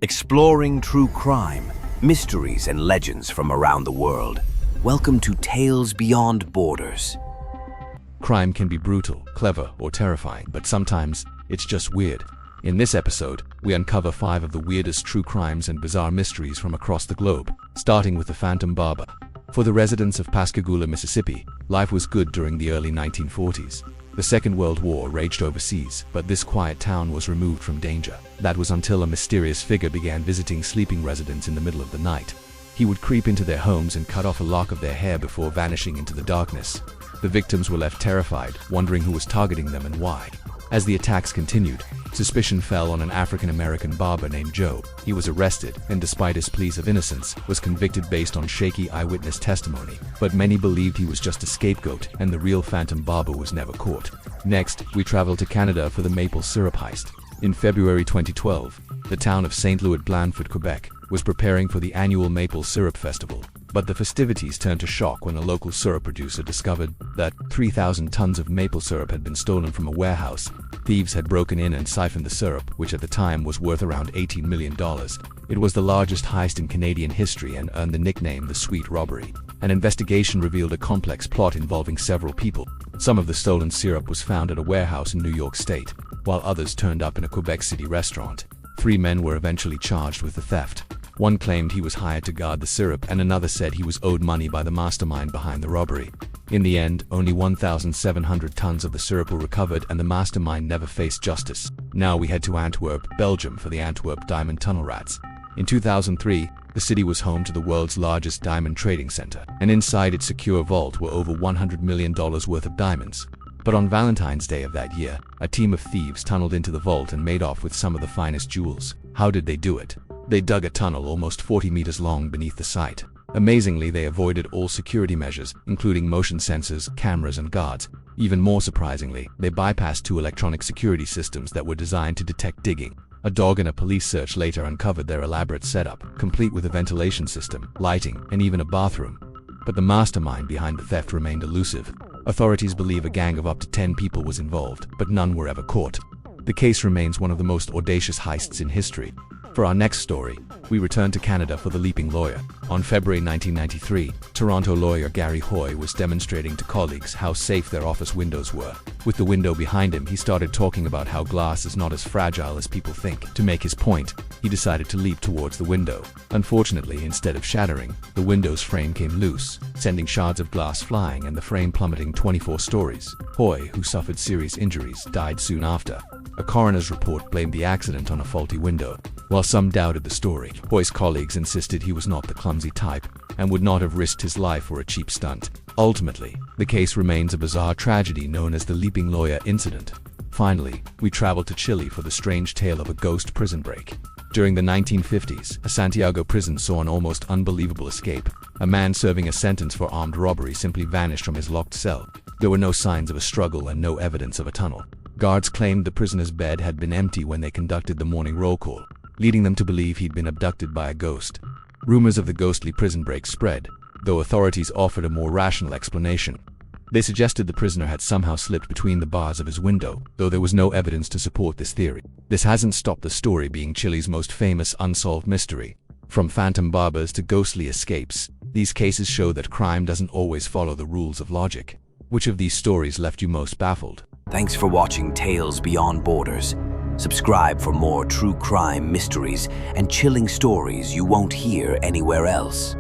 Exploring true crime, mysteries and legends from around the world. Welcome to Tales Beyond Borders. Crime can be brutal, clever, or terrifying, but sometimes it's just weird. In this episode, we uncover 5 of the weirdest true crimes and bizarre mysteries from across the globe, starting with the Phantom Barber. For the residents of Pascagoula, Mississippi, life was good during the early 1940s. The Second World War raged overseas, but this quiet town was removed from danger. That was until a mysterious figure began visiting sleeping residents in the middle of the night. He would creep into their homes and cut off a lock of their hair before vanishing into the darkness. The victims were left terrified, wondering who was targeting them and why. As the attacks continued, suspicion fell on an African-American barber named Joe. He was arrested and, despite his pleas of innocence, was convicted based on shaky eyewitness testimony. But many believed he was just a scapegoat and the real Phantom Barber was never caught. Next, we travel to Canada for the maple syrup heist. In February 2012, the town of St. Louis-Blandford, Quebec, was preparing for the annual Maple Syrup Festival. But the festivities turned to shock when a local syrup producer discovered that 3,000 tons of maple syrup had been stolen from a warehouse. Thieves had broken in and siphoned the syrup, which at the time was worth around $18 million. It was the largest heist in Canadian history and earned the nickname the Sweet Robbery. An investigation revealed a complex plot involving several people. Some of the stolen syrup was found at a warehouse in New York State, while others turned up in a Quebec City restaurant. 3 men were eventually charged with the theft. One claimed he was hired to guard the syrup, and another said he was owed money by the mastermind behind the robbery. In the end, only 1,700 tons of the syrup were recovered and the mastermind never faced justice. Now we head to Antwerp, Belgium for the Antwerp Diamond Tunnel Rats. In 2003, the city was home to the world's largest diamond trading center, and inside its secure vault were over $100 million worth of diamonds. But on Valentine's Day of that year, a team of thieves tunneled into the vault and made off with some of the finest jewels. How did they do it? They dug a tunnel almost 40 meters long beneath the site. Amazingly, they avoided all security measures, including motion sensors, cameras, and guards. Even more surprisingly, they bypassed 2 electronic security systems that were designed to detect digging. A dog and a police search later uncovered their elaborate setup, complete with a ventilation system, lighting, and even a bathroom. But the mastermind behind the theft remained elusive. Authorities believe a gang of up to 10 people was involved, but none were ever caught. The case remains one of the most audacious heists in history. For our next story, we return to Canada for the leaping lawyer. On February 1993, Toronto lawyer Gary Hoy was demonstrating to colleagues how safe their office windows were. With the window behind him, he started talking about how glass is not as fragile as people think. To make his point, he decided to leap towards the window. Unfortunately, instead of shattering, the window's frame came loose, sending shards of glass flying and the frame plummeting 24 stories. Hoy, who suffered serious injuries, died soon after. A coroner's report blamed the accident on a faulty window. While some doubted the story, Hoy's colleagues insisted he was not the clumsy type and would not have risked his life for a cheap stunt. Ultimately, the case remains a bizarre tragedy known as the Leaping Lawyer Incident. Finally, we travel to Chile for the strange tale of a ghost prison break. During the 1950s, a Santiago prison saw an almost unbelievable escape. A man serving a sentence for armed robbery simply vanished from his locked cell. There were no signs of a struggle and no evidence of a tunnel. Guards claimed the prisoner's bed had been empty when they conducted the morning roll call, leading them to believe he'd been abducted by a ghost. Rumors of the ghostly prison break spread, though authorities offered a more rational explanation. They suggested the prisoner had somehow slipped between the bars of his window, though there was no evidence to support this theory. This hasn't stopped the story being Chile's most famous unsolved mystery. From phantom barbers to ghostly escapes, these cases show that crime doesn't always follow the rules of logic. Which of these stories left you most baffled? Thanks for watching Tales Beyond Borders. Subscribe for more true crime mysteries and chilling stories you won't hear anywhere else.